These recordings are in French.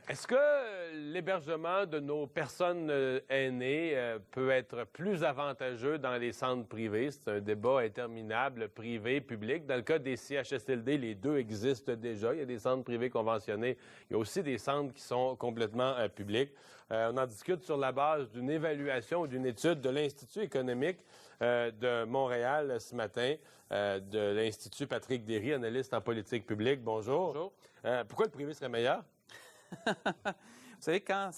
Est-ce que l'hébergement de nos personnes aînées peut être plus avantageux dans les centres privés? C'est un débat interminable, privé, public. Dans le cas des CHSLD, les deux existent déjà. Il y a des centres privés conventionnés. Il y a aussi des centres qui sont complètement publics. On en discute sur la base d'une évaluation ou d'une étude de l'Institut économique de Montréal ce matin, de l'Institut Patrick Derry, analyste en politique publique. Bonjour. Bonjour. Pourquoi le privé serait meilleur? Vous savez, quand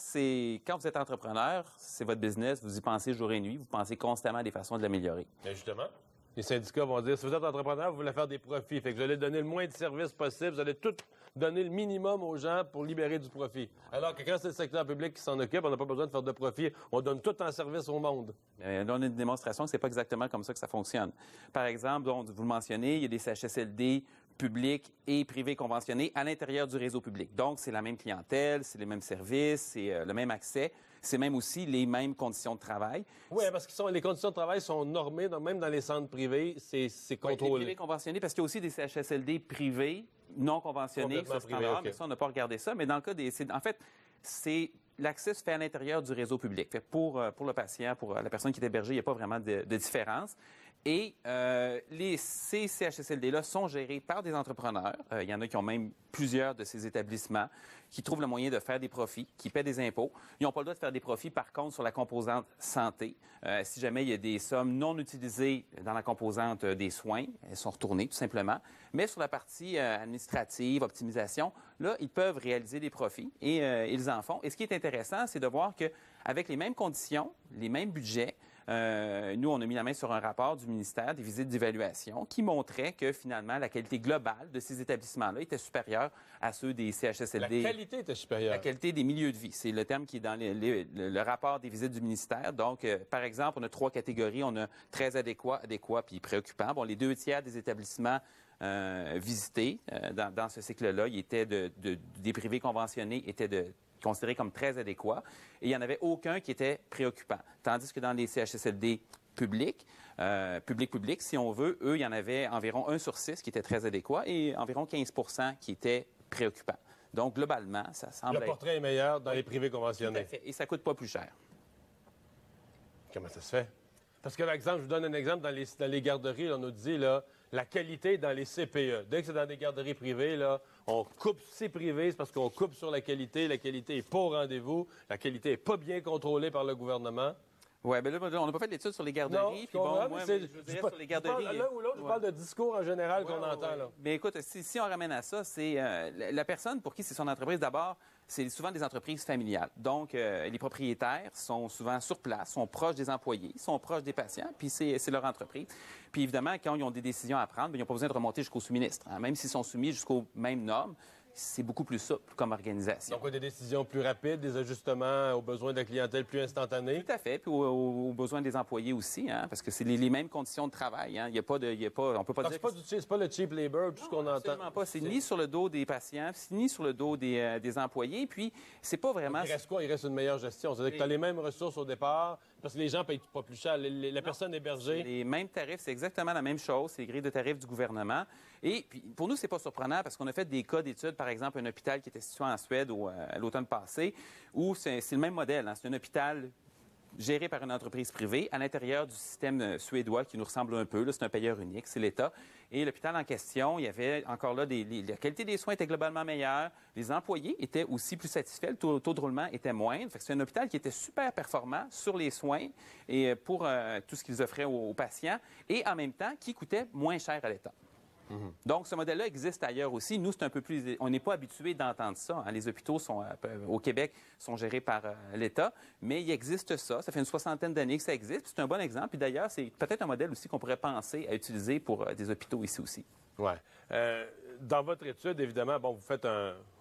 vous êtes entrepreneur, c'est votre business, vous y pensez jour et nuit, vous pensez constamment à des façons de l'améliorer. Bien justement, les syndicats vont dire, si vous êtes entrepreneur, vous voulez faire des profits. Fait que vous allez donner le moins de services possible, vous allez tout donner le minimum aux gens pour libérer du profit. Alors que quand c'est le secteur public qui s'en occupe, on n'a pas besoin de faire de profit, on donne tout en service au monde. Là, on a une démonstration que c'est pas exactement comme ça que ça fonctionne. Par exemple, donc, vous le mentionnez, il y a des CHSLD publics et privés conventionnés à l'intérieur du réseau public. Donc, c'est la même clientèle, c'est les mêmes services, c'est le même accès, c'est même aussi les mêmes conditions de travail. Oui, parce que les conditions de travail sont normées, donc même dans les centres privés, c'est contrôlé. Oui, les privés conventionnés, parce qu'il y a aussi des CHSLD privés non conventionnés, ça, privé, mais ça, on n'a pas regardé ça. Mais dans le cas en fait, l'accès se fait à l'intérieur du réseau public. Fait pour le patient, pour la personne qui est hébergée, il n'y a pas vraiment de différence. Et ces CHSLD-là sont gérés par des entrepreneurs. Il y en a qui ont même plusieurs de ces établissements, qui trouvent le moyen de faire des profits, qui paient des impôts. Ils n'ont pas le droit de faire des profits, par contre, sur la composante santé. Si jamais il y a des sommes non utilisées dans la composante des soins, elles sont retournées, tout simplement. Mais sur la partie administrative, optimisation, là, ils peuvent réaliser des profits et ils en font. Et ce qui est intéressant, c'est de voir qu'avec les mêmes conditions, les mêmes budgets, nous, on a mis la main sur un rapport du ministère des visites d'évaluation qui montrait que, finalement, la qualité globale de ces établissements-là était supérieure à ceux des CHSLD. La qualité était supérieure. La qualité des milieux de vie. C'est le terme qui est dans le rapport des visites du ministère. Donc, par exemple, on a 3 catégories. On a très adéquat puis préoccupant. Bon, les 2 tiers des établissements visités dans ce cycle-là, des privés conventionnés étaient considérés comme très adéquats, et il n'y en avait aucun qui était préoccupant. Tandis que dans les CHSLD publics, si on veut, eux, il y en avait environ 1 sur 6 qui était très adéquat et environ 15 qui étaient préoccupants. Donc, globalement, ça semble Le portrait est meilleur dans les privés conventionnés. Tout à fait. Et ça ne coûte pas plus cher. Comment ça se fait? Parce que, par exemple, je vous donne un exemple, dans les garderies, là, on nous dit, là, la qualité dans les CPE. Dès que c'est dans des garderies privées, là, on coupe ces privés, c'est parce qu'on coupe sur la qualité n'est pas au rendez-vous, la qualité n'est pas bien contrôlée par le gouvernement. Oui, bien là, on n'a pas fait d'études sur les garderies. Non, puis bon, moi, je dirais sur les garderies. L'un ou l'autre, je parle de discours en général qu'on entend, là. Mais écoute, si on ramène à ça, c'est la personne pour qui c'est son entreprise, d'abord, c'est souvent des entreprises familiales. Donc, les propriétaires sont souvent sur place, sont proches des employés, sont proches des patients, puis c'est leur entreprise. Puis évidemment, quand ils ont des décisions à prendre, bien, ils n'ont pas besoin de remonter jusqu'au sous-ministre. Hein. Même s'ils sont soumis jusqu'aux mêmes normes, c'est beaucoup plus souple comme organisation. Donc, des décisions plus rapides, des ajustements aux besoins de la clientèle plus instantanés. Tout à fait, puis aux besoins des employés aussi, hein, parce que c'est les mêmes conditions de travail. Hein. On peut pas dire. C'est pas le cheap labor, tout ce qu'on entend. Absolument pas. C'est ni sur le dos des patients, ni sur le dos des employés. Puis, c'est pas vraiment. Il reste quoi? Il reste une meilleure gestion. C'est-à-dire que tu as les mêmes ressources au départ, parce que les gens ne payent pas plus cher. La personne hébergée. Les mêmes tarifs, c'est exactement la même chose. C'est les grilles de tarifs du gouvernement. Et puis, pour nous, c'est pas surprenant parce qu'on a fait des cas d'études, par exemple, un hôpital qui était situé en Suède à l'automne passé, où c'est le même modèle. Hein. C'est un hôpital géré par une entreprise privée à l'intérieur du système suédois qui nous ressemble un peu. C'est un payeur unique, c'est l'État. Et l'hôpital en question, il y avait encore là, la qualité des soins était globalement meilleure. Les employés étaient aussi plus satisfaits. Le taux de roulement était moindre. Fait que c'est un hôpital qui était super performant sur les soins et pour tout ce qu'ils offraient aux patients et en même temps qui coûtait moins cher à l'État. Donc, ce modèle-là existe ailleurs aussi. Nous, c'est un peu plus. On n'est pas habitué d'entendre ça. Hein. Les hôpitaux au Québec sont gérés par l'État, mais il existe ça. Ça fait une 60aine d'années que ça existe. C'est un bon exemple. Puis d'ailleurs, c'est peut-être un modèle aussi qu'on pourrait penser à utiliser pour des hôpitaux ici aussi. Oui. Dans votre étude, évidemment, bon, vous faites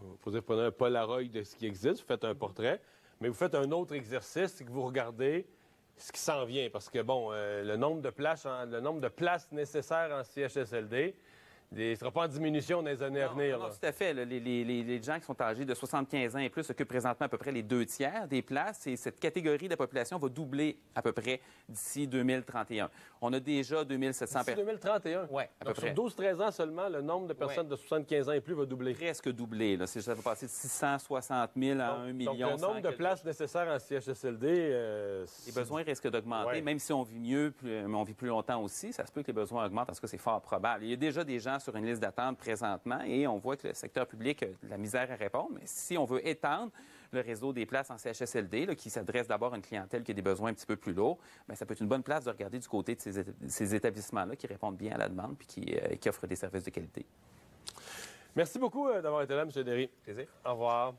vous prenez un Polaroid de ce qui existe, vous faites un portrait, mais vous faites un autre exercice, c'est que vous regardez ce qui s'en vient. Parce que, bon, le nombre de places nécessaires en CHSLD, Il ne sera pas en diminution dans les années à venir. Non, Là. tout à fait. Là, les gens qui sont âgés de 75 ans et plus occupent présentement à peu près les 2 tiers des places. Et cette catégorie de la population va doubler à peu près d'ici 2031. On a déjà 2700 D'ici 2031? Oui, à peu Donc, près. sur 12-13 ans seulement, le nombre de personnes de 75 ans et plus va doubler. Presque doublé. Là. Ça va passer de 660 000 à 1 million. Donc, le nombre de places nécessaires en CHSLD... les besoins risquent d'augmenter. Même si on vit mieux, on vit plus longtemps aussi, ça se peut que les besoins augmentent. En tout cas, c'est fort probable. Il y a déjà des gens sur une liste d'attente présentement et on voit que le secteur public a de la misère à répondre. Mais si on veut étendre le réseau des places en CHSLD, là, qui s'adresse d'abord à une clientèle qui a des besoins un petit peu plus lourds, bien, ça peut être une bonne place de regarder du côté de ces établissements-là qui répondent bien à la demande et qui offrent des services de qualité. Merci beaucoup d'avoir été là, M. Derry. Plaisir. Au revoir.